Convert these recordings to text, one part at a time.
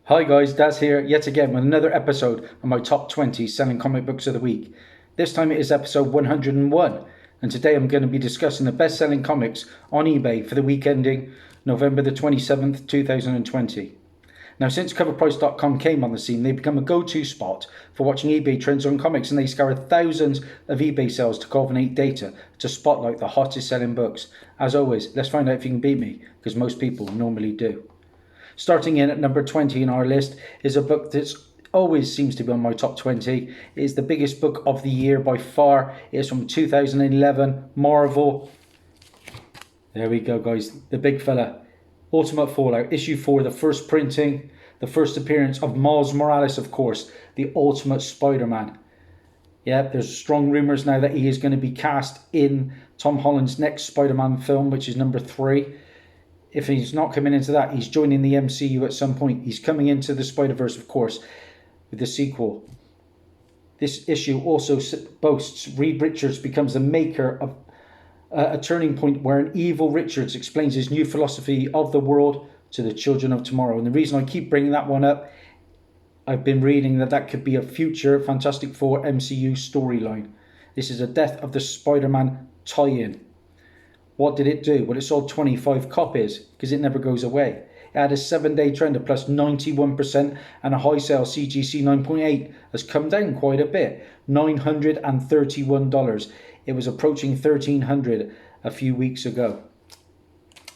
Hi guys, Daz here yet again with another episode of my top 20 selling comic books of the week. This time it is episode 101, and today I'm going to be discussing the best selling comics on eBay for the week ending November the 27th, 2020. Now, since coverprice.com came on the scene, they've become a go-to spot for watching eBay trends on comics, and they scour thousands of eBay sales to culminate data to spotlight the hottest selling books. As always, let's find out if you can beat me, because most people normally do. Starting in at number 20 in our list is a book that always seems to be on my top 20. It is the biggest book of the year by far. It is from 2011, Marvel. There we go, guys. The big fella. Ultimate Fallout, issue 4, the first printing, the first appearance of Miles Morales, of course, the Ultimate Spider-Man. Yeah, there's strong rumours now that he is going to be cast in Tom Holland's next Spider-Man film, which is number 3. If he's not coming into that, he's joining the MCU at some point. He's coming into the Spider-Verse, of course, with the sequel. This issue also boasts Reed Richards becomes the maker of a turning point where an evil Richards explains his new philosophy of the world to the children of tomorrow. And the reason I keep bringing that one up, I've been reading that could be a future Fantastic Four MCU storyline. This is a Death of the Spider-Man tie-in. What did it do? Well, it sold 25 copies because it never goes away. It had a 7-day trend of plus 91% and a high sale CGC 9.8 has come down quite a bit, $931. It was approaching $1,300 a few weeks ago.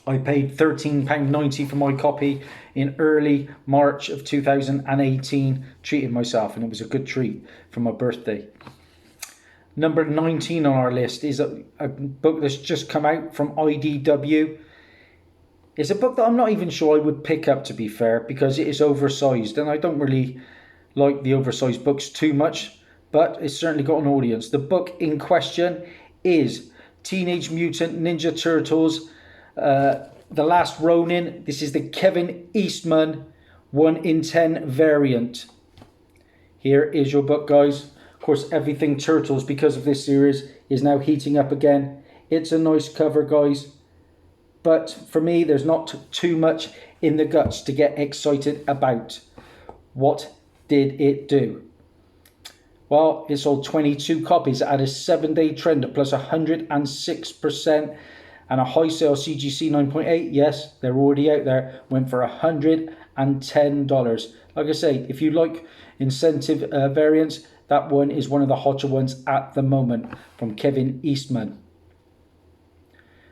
I paid £13.90 for my copy in early March of 2018, treated myself, and it was a good treat for my birthday. Number 19 on our list is a book that's just come out from IDW. It's a book that I'm not even sure I would pick up, to be fair, because it is oversized, and I don't really like the oversized books too much, but it's certainly got an audience. The book in question is Teenage Mutant Ninja Turtles, The Last Ronin. This is the Kevin Eastman 1 in 10 variant. Here is your book, guys. Of course, everything Turtles, because of this series, is now heating up again. It's a nice cover, guys. But for me, there's not too much in the guts to get excited about. What did it do? Well, it sold 22 copies at a 7-day trend of plus 106% and a high sale CGC 9.8. Yes, they're already out there. Went for $110. Like I say, if you like incentive variants, that one is one of the hotter ones at the moment from Kevin Eastman.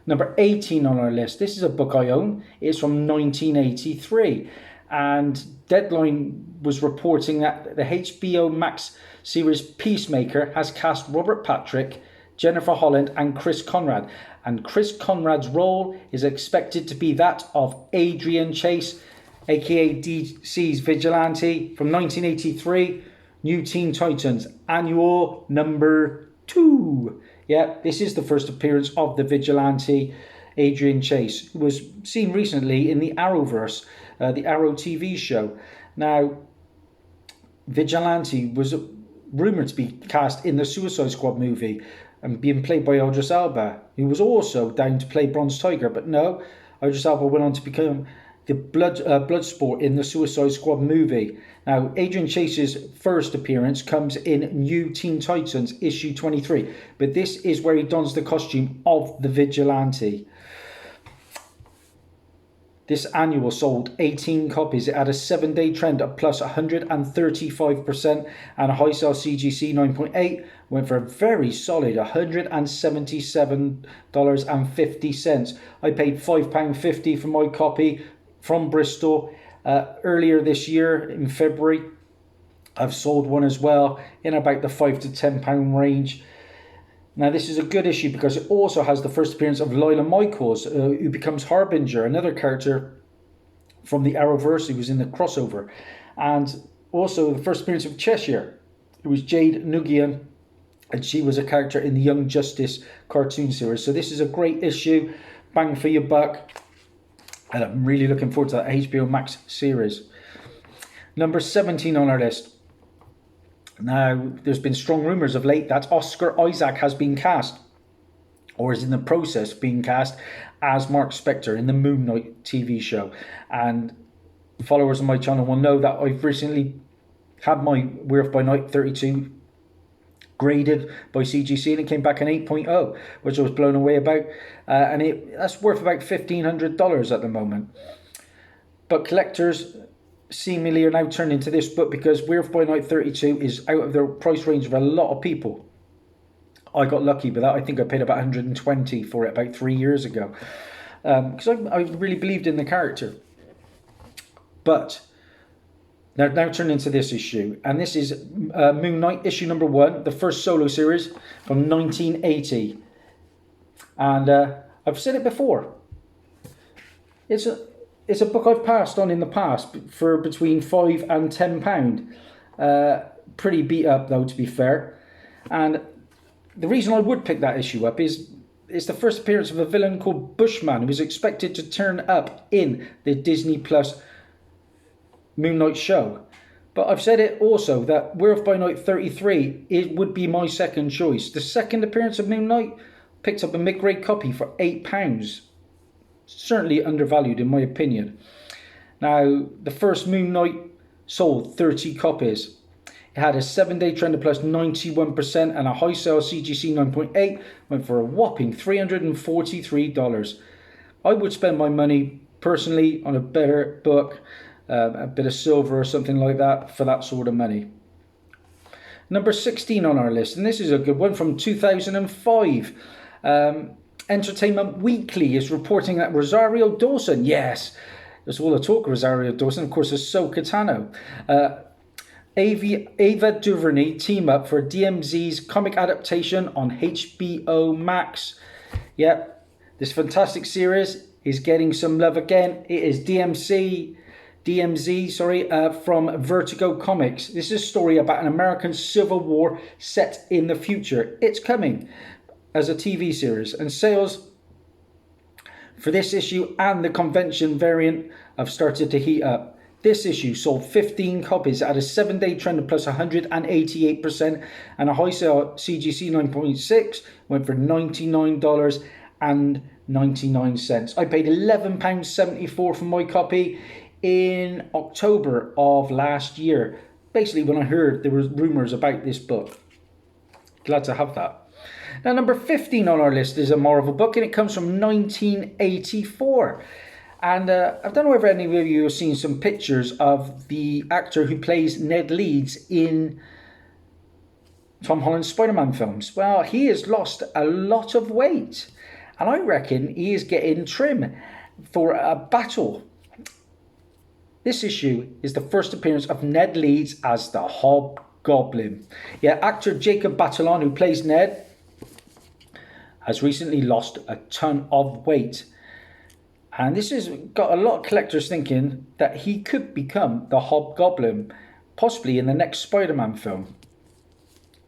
Number 18 on our list. This is a book I own. It's from 1983. And Deadline was reporting that the HBO Max series Peacemaker has cast Robert Patrick, Jennifer Holland and Chris Conrad. And Chris Conrad's role is expected to be that of Adrian Chase, aka DC's Vigilante from 1983. New Teen Titans, annual number 2. Yeah, this is the first appearance of the Vigilante, Adrian Chase, who was seen recently in the Arrowverse, the Arrow TV show. Now, Vigilante was rumoured to be cast in the Suicide Squad movie and being played by Idris Elba, who was also down to play Bronze Tiger, but no, Idris Elba went on to become the Bloodsport in the Suicide Squad movie. Now, Adrian Chase's first appearance comes in New Teen Titans issue 23, but this is where he dons the costume of the Vigilante. This annual sold 18 copies. It had a 7-day trend of plus 135% and a high sale CGC 9.8. Went for a very solid $177.50. I paid £5.50 for my copy from Bristol earlier this year in February. I've sold one as well in about the £5 to £10 range. Now, this is a good issue because it also has the first appearance of Lila Michaels, who becomes Harbinger, another character from the Arrowverse who was in the crossover. And also the first appearance of Cheshire, who was Jade Nugian, and she was a character in the Young Justice cartoon series. So this is a great issue, bang for your buck. And I'm really looking forward to that HBO Max series. Number 17 on our list. Now, there's been strong rumours of late that Oscar Isaac has been cast, or is in the process of being cast, as Mark Spector in the Moon Knight TV show. And followers of my channel will know that I've recently had my Werewolf by Night 32 graded by CGC, and it came back an 8.0, which I was blown away about, and that's worth about $1,500 at the moment. But collectors seemingly are now turning to this book because Werewolf by Night 32 is out of the price range of a lot of people. I got lucky with that. I think I paid about 120 for it about 3 years ago, because I really believed in the character. But now turning to this issue, and this is Moon Knight issue number 1, the first solo series from 1980. And I've said it before. It's a book I've passed on in the past for between £5 and £10. Pretty beat up though, to be fair. And the reason I would pick that issue up is it's the first appearance of a villain called Bushman, who was expected to turn up in the Disney Plus Moon Knight show. But I've said it also that Werewolf by Night 33 would be my second choice. The second appearance of Moon Knight, picked up a mid-grade copy for £8. Certainly undervalued in my opinion. Now, the first Moon Knight sold 30 copies. It had a 7-day trend of plus 91% and a high sale CGC 9.8, went for a whopping $343. I would spend my money personally on a better book, a bit of silver or something like that for that sort of money. Number 16 on our list, and this is a good one from 2005. Entertainment Weekly is reporting that Rosario Dawson, yes, there's all the talk of Rosario Dawson, of course, Ahsoka Tano, Ava DuVernay team up for DMZ's comic adaptation on HBO Max. Yep, this fantastic series is getting some love again. It is DMZ, from Vertigo Comics. This is a story about an American Civil War set in the future. It's coming as a TV series, and sales for this issue and the convention variant have started to heat up. This issue sold 15 copies at a 7-day trend of plus 188% and a high sale CGC 9.6 went for $99.99. I paid £11.74 for my copy in October of last year, basically when I heard there was rumours about this book. Glad to have that. Now, number 15 on our list is a Marvel book, and it comes from 1984. And I don't know whether any of you have seen some pictures of the actor who plays Ned Leeds in Tom Holland's Spider-Man films. Well, he has lost a lot of weight, and I reckon he is getting trim for a battle. This issue is the first appearance of Ned Leeds as the Hobgoblin. Yeah, actor Jacob Batalon, who plays Ned, has recently lost a ton of weight. And this has got a lot of collectors thinking that he could become the Hobgoblin, possibly in the next Spider-Man film,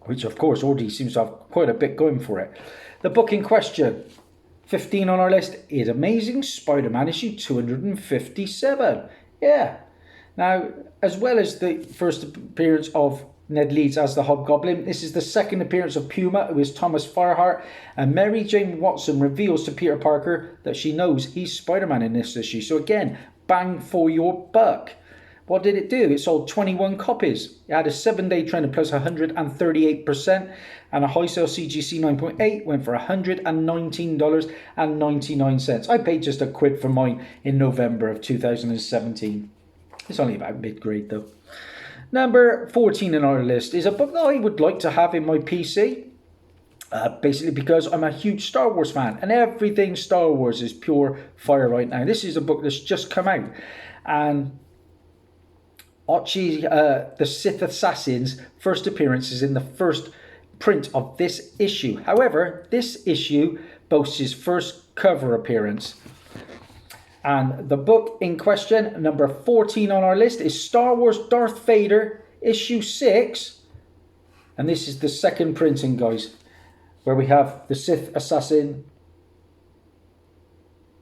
which of course already seems to have quite a bit going for it. The book in question, 15 on our list, is Amazing Spider-Man issue 257. Yeah. Now, as well as the first appearance of Ned Leeds as the Hobgoblin, this is the second appearance of Puma, who is Thomas Fireheart, and Mary Jane Watson reveals to Peter Parker that she knows he's Spider-Man in this issue. So again, bang for your buck. What did it do? It sold 21 copies. It had a 7-day trend of plus 138% and a high sale CGC 9.8 went for $119.99. I paid just £1 for mine in November of 2017. It's only about mid-grade though. Number 14 on our list is a book that I would like to have in my PC. Basically because I'm a huge Star Wars fan and everything Star Wars is pure fire right now. This is a book that's just come out, and Archie, the Sith Assassin's first appearance is in the first print of this issue. However, this issue boasts his first cover appearance. And the book in question, number 14 on our list, is Star Wars Darth Vader, issue 6. And this is the second printing, guys, where we have the Sith Assassin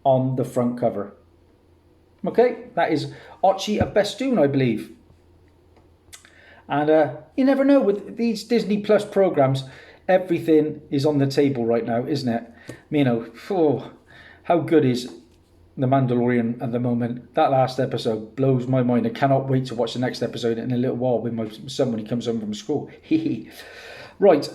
on the front cover. Okay, that is Archie a Bestoon, I believe. And you never know with these Disney Plus programs, everything is on the table right now, isn't it? You know, how good is The Mandalorian at the moment. That last episode blows my mind. I cannot wait to watch the next episode in a little while with my son when he comes home from school. Right,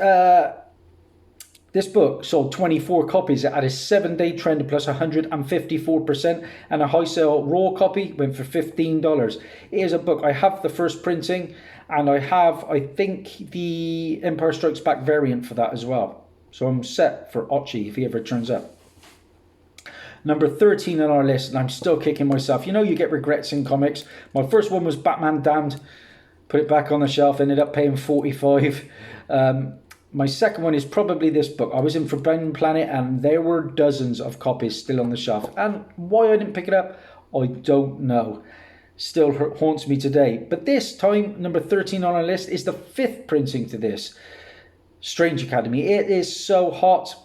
this book sold 24 copies. It had a 7-day trend plus 154%, and a high sale raw copy went for $15. It is a book. I have the first printing, and I have, I think, the Empire Strikes Back variant for that as well. So I'm set for Ochi if he ever turns up. Number 13 on our list, and I'm still kicking myself. You know, you get regrets in comics. My first one was Batman Damned. Put it back on the shelf, ended up paying $45. My second one is probably this book. I was in Forbidden Planet, and there were dozens of copies still on the shelf. And why I didn't pick it up, I don't know. Still haunts me today. But this time, number 13 on our list is the 5th printing to this. Strange Academy. It is so hot.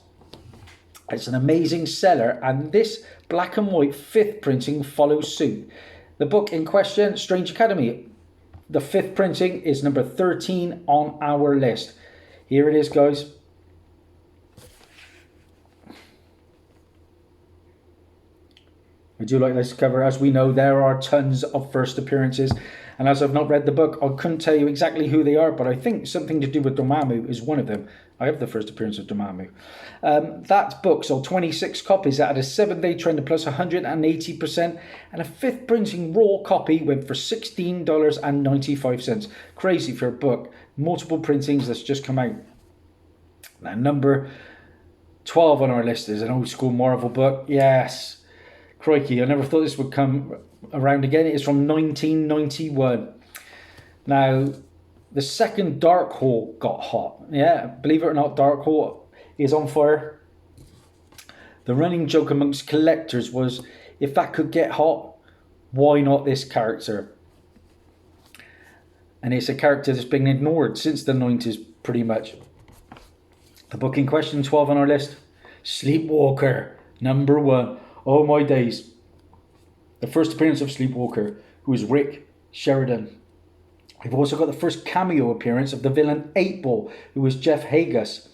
It's an amazing seller, and this black and white 5th printing follows suit. The book in question, Strange Academy, the 5th printing is number 13 on our list. Here it is, guys. I do like this cover. As we know, there are tons of first appearances. And as I've not read the book, I couldn't tell you exactly who they are, but I think something to do with Dormammu is one of them. I have the first appearance of Dormammu. That book sold 26 copies. It had a 7-day trend of plus 180%, and a 5th printing raw copy went for $16.95. Crazy for a book. Multiple printings that's just come out. Now, number 12 on our list is an old school Marvel book. Yes. Crikey, I never thought this would come around again. It is from 1991. Now, the second Dark Hole got hot. Yeah, believe it or not, Dark Hole is on fire. The running joke amongst collectors was, if that could get hot, why not this character? And it's a character that's been ignored since the 90s, pretty much. The book in question, 12 on our list, Sleepwalker, number 1. Oh my days. The first appearance of Sleepwalker, who is Rick Sheridan. We've also got the first cameo appearance of the villain 8-Ball, who was Jeff Hagus.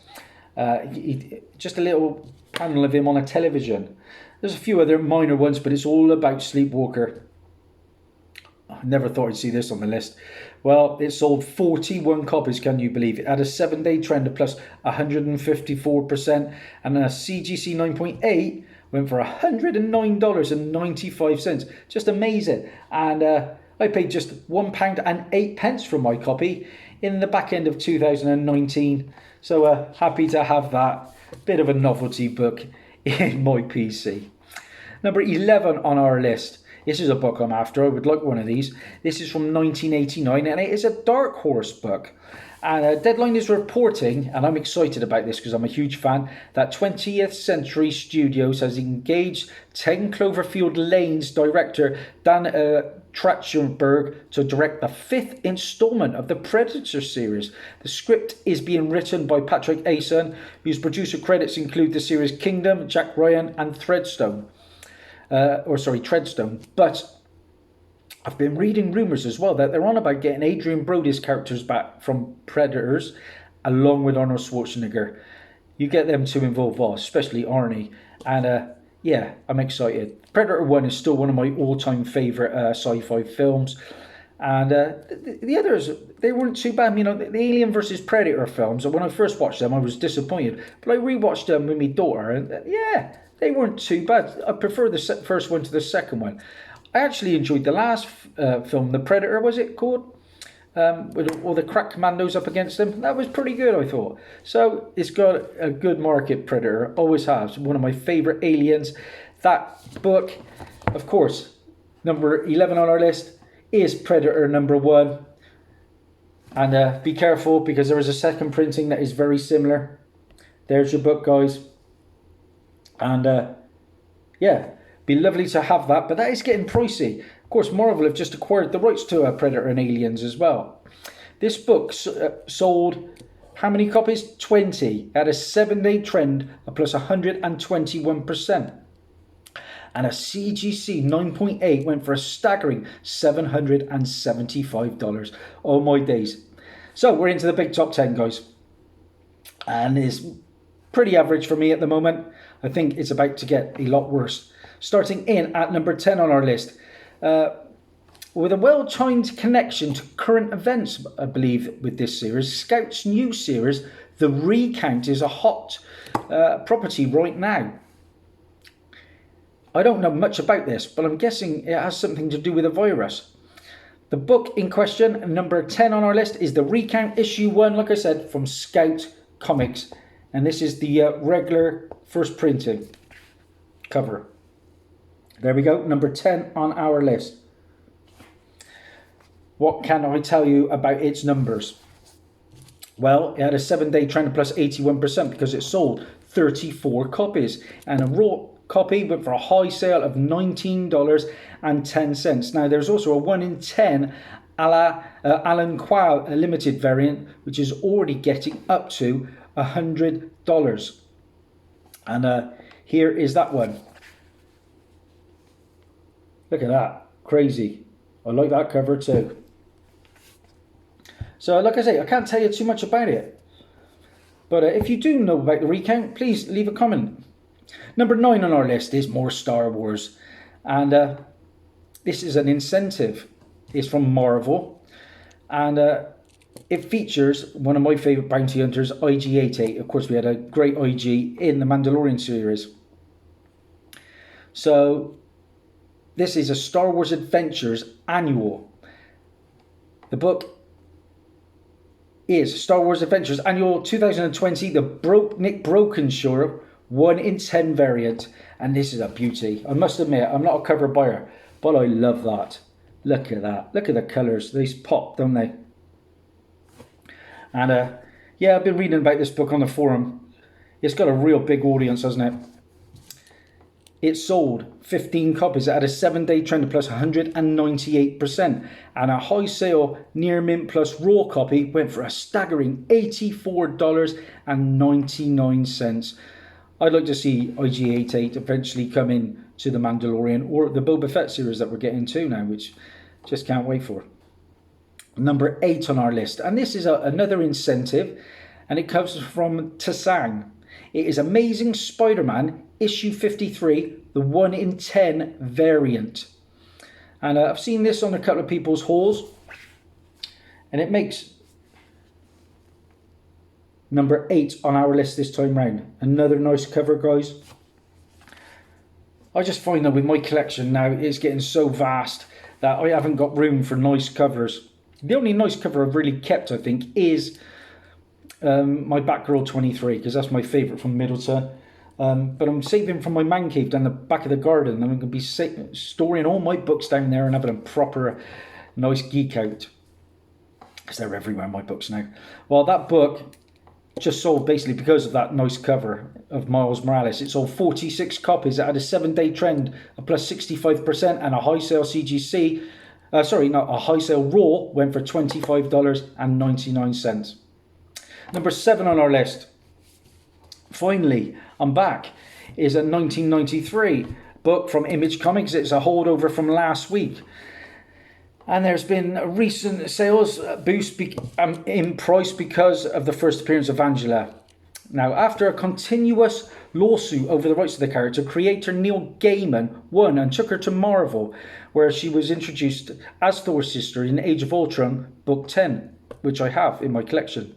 Just a little panel of him on a television. There's a few other minor ones, but it's all about Sleepwalker. I never thought I'd see this on the list. Well, it sold 41 copies, can you believe it? Had a 7-day trend of plus 154%, and a CGC 9.8 went for $109.95. Just amazing. And I paid just £1.08 for my copy in the back end of 2019. So happy to have that bit of a novelty book in my PC. Number 11 on our list. This is a book I'm after. I would like one of these. This is from 1989, and it is a Dark Horse book. And Deadline is reporting, and I'm excited about this because I'm a huge fan, that 20th Century Studios has engaged 10 Cloverfield Lane's director Dan Trachtenberg to direct the 5th installment of the Predator series. The script is being written by Patrick Aison, whose producer credits include the series Kingdom, Jack Ryan, and Treadstone. But I've been reading rumours as well that they're on about getting Adrian Brody's characters back from Predators, along with Arnold Schwarzenegger. You get them two involved, especially Arnie. And yeah, I'm excited. Predator 1 is still one of my all-time favourite sci-fi films. And the others, they weren't too bad. You know, the Alien vs Predator films, when I first watched them, I was disappointed. But I rewatched them with my daughter, and yeah, they weren't too bad. I prefer the first one to the second one. I actually enjoyed the last film, The Predator, was it called? With all the crack commandos up against them. That was pretty good, I thought. So it's got a good market, Predator. Always has. One of my favourite aliens. That book, of course, number 11 on our list is Predator number 1. And be careful, because there is a second printing that is very similar. There's your book, guys. And yeah, be lovely to have that, but that is getting pricey. Of course, Marvel have just acquired the rights to Predator and Aliens as well. This book sold how many copies? 20. It had a 7-day trend of plus 121%. And a CGC 9.8 went for a staggering $775. Oh my days. So we're into the big top 10, guys. And it's pretty average for me at the moment. I think it's about to get a lot worse. Starting in at number 10 on our list. With a well-timed connection to current events, I believe, with this series, Scout's new series, The Recount, is a hot property right now. I don't know much about this, but I'm guessing it has something to do with a virus. The book in question, number 10 on our list, is The Recount Issue One, like I said, from Scout Comics. And this is the regular first printing cover. There we go, number 10 on our list. What can I tell you about its numbers? Well, it had a 7-day trend plus 81% because it sold 34 copies. And a raw copy went for a high sale of $19.10. Now, there's also a 1 in 10 Alan Qual limited variant, which is already getting up to $100. And here is that one. Look at that. Crazy. I like that cover too. So, like I say, I can't tell you too much about it. But if you do know about The Recount, please leave a comment. Number 9 on our list is more Star Wars. And this is an incentive. It's from Marvel. And it features one of my favourite bounty hunters, IG-88. Of course, we had a great IG in the Mandalorian series. So, this is a Star Wars Adventures annual. The book is Star Wars Adventures Annual 2020, the Nick Brokenshaw 1 in 10 variant. And this is a beauty. I must admit, I'm not a cover buyer, but I love that. Look at that. Look at the colours. These pop, don't they? And yeah, I've been reading about this book on the forum. It's got a real big audience, hasn't it? It sold 15 copies. It had a 7-day trend plus 198%. And a high sale near mint plus raw copy went for a staggering $84.99. I'd like to see IG-88 eventually come in to the Mandalorian or the Boba Fett series that we're getting to now, which just can't wait for. Number 8 on our list. And this is another incentive, and it comes from Tasang. It is Amazing Spider-Man issue 53, the 1 in 10 variant. And I've seen this on a couple of people's hauls, and it makes number 8 on our list this time round. Another nice cover, guys. I just find that with my collection now, it's getting so vast that I haven't got room for nice covers. The only nice cover I've really kept, I think, is my Batgirl 23, because that's my favourite from Middleton. But I'm saving from my man cave down the back of the garden, and I'm going to be storing all my books down there and having a proper nice geek out, because they're everywhere, my books now. Well, that book just sold basically because of that nice cover of Miles Morales. It sold 46 copies. It had a 7-day trend of plus 65%, and a high sale CGC, a high sale raw went for $25.99. Number 7 on our list, finally, I'm back, is a 1993 book from Image Comics. It's a holdover from last week. And there's been a recent sales boost in price because of the first appearance of Angela. Now, after a continuous lawsuit over the rights of the character, creator Neil Gaiman won and took her to Marvel, where she was introduced as Thor's sister in Age of Ultron Book 10, which I have in my collection.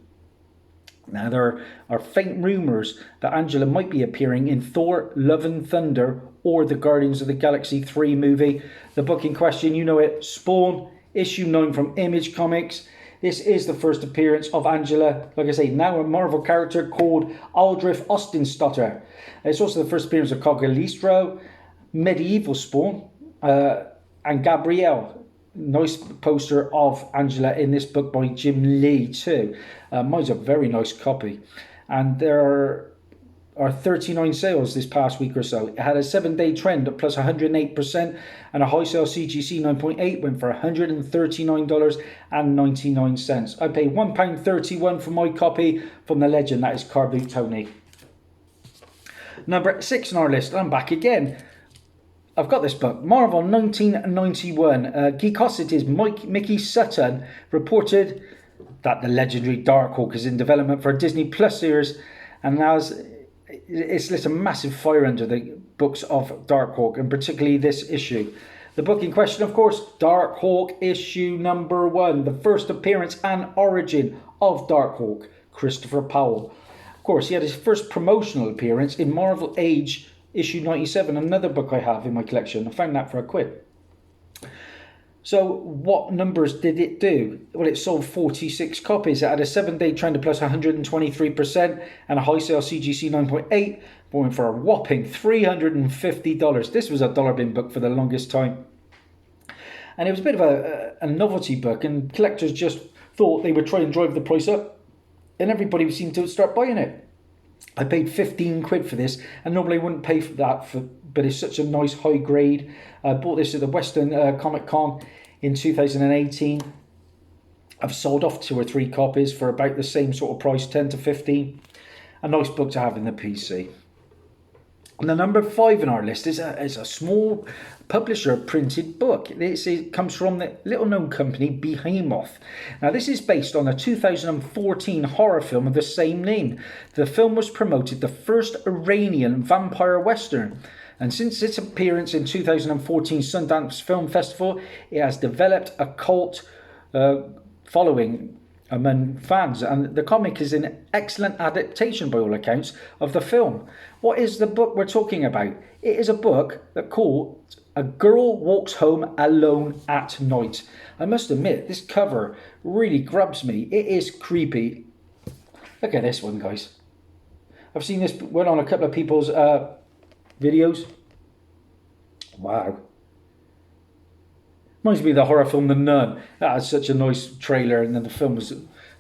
Now, there are faint rumours that Angela might be appearing in Thor Love and Thunder or the Guardians of the Galaxy 3 movie. The book in question, you know it, Spawn, issue 9 from Image Comics. This is the first appearance of Angela, like I say, now a Marvel character called Aldrich Ostenstotter. It's also the first appearance of Cogalistro, Medieval Spawn, and Gabrielle. Nice poster of Angela in this book by Jim Lee too. Mine's a very nice copy. And there are 39 sales this past week or so. It had a 7-day trend at plus 108%, and a high sale CGC 9.8 went for $139.99. I paid £1.31 for my copy from the legend that is Carboot Tony. Number 6 on our list, I'm back again. I've got this book, Marvel 1991. Geekosity's Mickey Sutton reported that the legendary Darkhawk is in development for a Disney Plus series, and it's lit a massive fire under the books of Dark Hawk, and particularly this issue. The book in question, of course, Dark Hawk issue number 1, the first appearance and origin of Dark Hawk, Christopher Powell. Of course, he had his first promotional appearance in Marvel Age issue 97, another book I have in my collection. I found that for £1. So what numbers did it do? Well, it sold 46 copies. It had a 7-day trend of plus 123% and a high sale CGC 9.8, going for a whopping $350. This was a dollar bin book for the longest time. And it was a bit of a novelty book, and collectors just thought they would try and drive the price up, and everybody seemed to start buying it. I paid £15 for this, and normally I wouldn't pay for that, but it's such a nice high grade. I bought this at the Western Comic Con in 2018. I've sold off 2 or 3 copies for about the same sort of price, 10 to 15. A nice book to have in the PC. And the number 5 in our list is a small publisher printed book. It comes from the little known company Behemoth. Now this is based on a 2014 horror film of the same name. The film was promoted the first Iranian vampire western, and since its appearance in 2014 Sundance Film Festival, it has developed a cult following among fans, and the comic is an excellent adaptation by all accounts of the film. What is the book we're talking about? It is a book that called A Girl Walks Home Alone at Night. I must admit, this cover really grabs me. It is creepy. Look at this one, guys. I've seen this one on a couple of people's videos. Wow. Reminds me of the horror film The Nun. That had such a nice trailer, and then the film was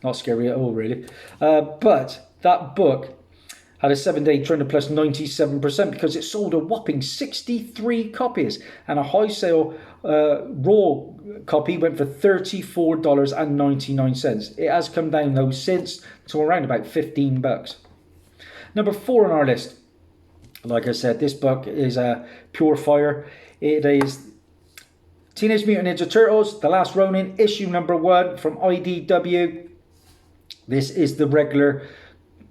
not scary at all, really. But that book had a 7-day trend of plus 97% because it sold a whopping 63 copies, and a high sale raw copy went for $34.99. It has come down though since to around about $15. Number 4 on our list. Like I said, this book is pure fire. It is Teenage Mutant Ninja Turtles, The Last Ronin, issue number 1 from IDW. This is the regular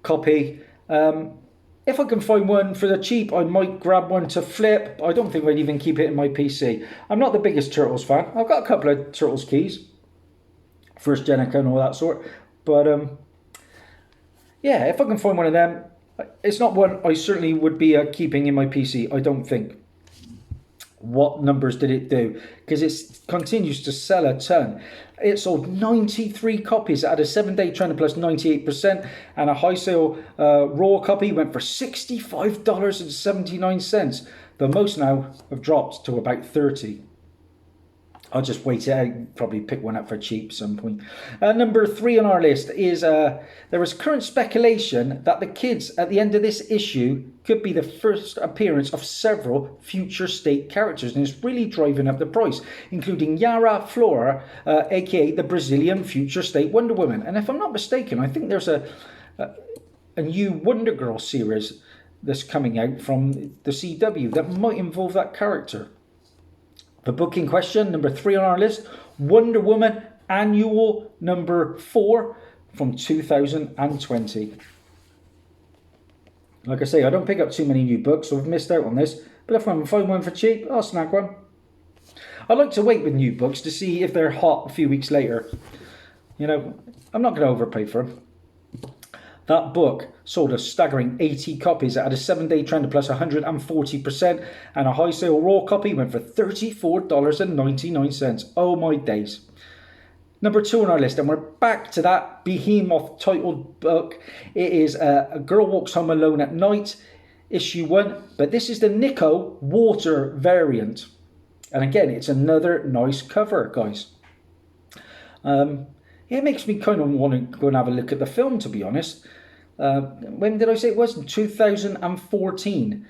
copy. If I can find one for the cheap, I might grab one to flip. I don't think I'd even keep it in my PC. I'm not the biggest Turtles fan. I've got a couple of Turtles keys, First Genica and all that sort. But yeah, if I can find one of them, it's not one I certainly would be keeping in my PC, I don't think. What numbers did it do? Because it continues to sell a ton. It sold 93 copies at a 7-day trend of plus 98%, and a high sale raw copy went for $65.79. The most now have dropped to about 30. I'll just wait it out, probably pick one up for cheap some point. Number 3 on our list is there is current speculation that the kids at the end of this issue could be the first appearance of several future state characters, and it's really driving up the price, including Yara Flora, aka the Brazilian future state Wonder Woman. And if I'm not mistaken, I think there's a new Wonder Girl series that's coming out from the CW that might involve that character. The book in question, number 3 on our list, Wonder Woman Annual number 4 from 2020. Like I say, I don't pick up too many new books, so I've missed out on this. But if I can find one for cheap, I'll snag one. I like to wait with new books to see if they're hot a few weeks later. You know, I'm not going to overpay for them. That book sold a staggering 80 copies. It had a 7-day trend of plus 140%, and a high sale raw copy went for $34.99. Oh my days. Number 2 on our list, and we're back to that Behemoth titled book. It is A Girl Walks Home Alone at Night, issue 1, but this is the Nico Water variant. And again, it's another nice cover, guys. It makes me kind of want to go and have a look at the film, to be honest. When did I say it was? In 2014.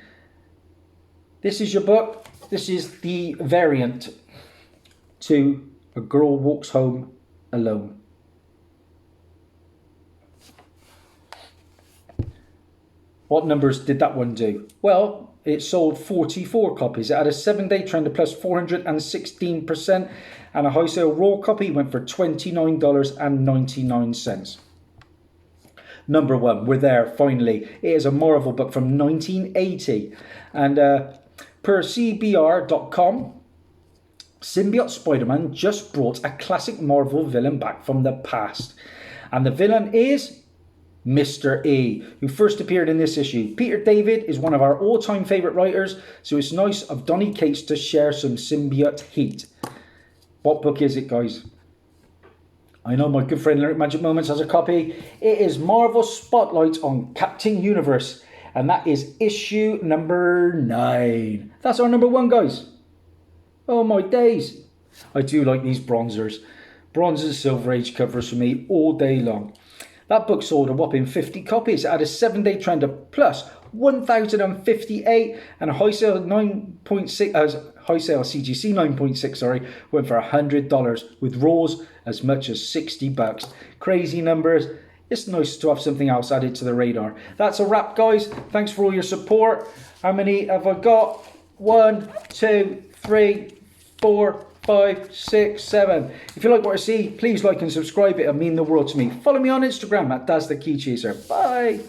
This is your book. This is the variant to A Girl Walks Home Alone. What numbers did that one do? Well, it sold 44 copies. It had a 7-day trend of plus 416%, and a high sale raw copy went for $29.99. #1. We're there, finally. It is a Marvel book from 1980. And per CBR.com, Symbiote Spider-Man just brought a classic Marvel villain back from the past. And the villain is Mr. E, who first appeared in this issue. Peter David is one of our all-time favourite writers, so it's nice of Donny Cates to share some symbiote heat. What book is it, guys? I know my good friend Lyric Magic Moments has a copy. It is Marvel Spotlight on Captain Universe, and that is issue number 9. That's our #1, guys. Oh my days. I do like these bronzers. Bronze and Silver Age covers for me all day long. That book sold a whopping 50 copies. It had a 7-day trend of plus 1,058 and a high sale 9.6, high sale CGC 9.6, went for $100 with raws as much as $60. Crazy numbers. It's nice to have something else added to the radar. That's a wrap, guys. Thanks for all your support. How many have I got? 1, 2, 3, 4, 5, 6, 7. If you like what I see, please like and subscribe. It'll mean the world to me. Follow me on Instagram at Daz the Key Chaser. Bye.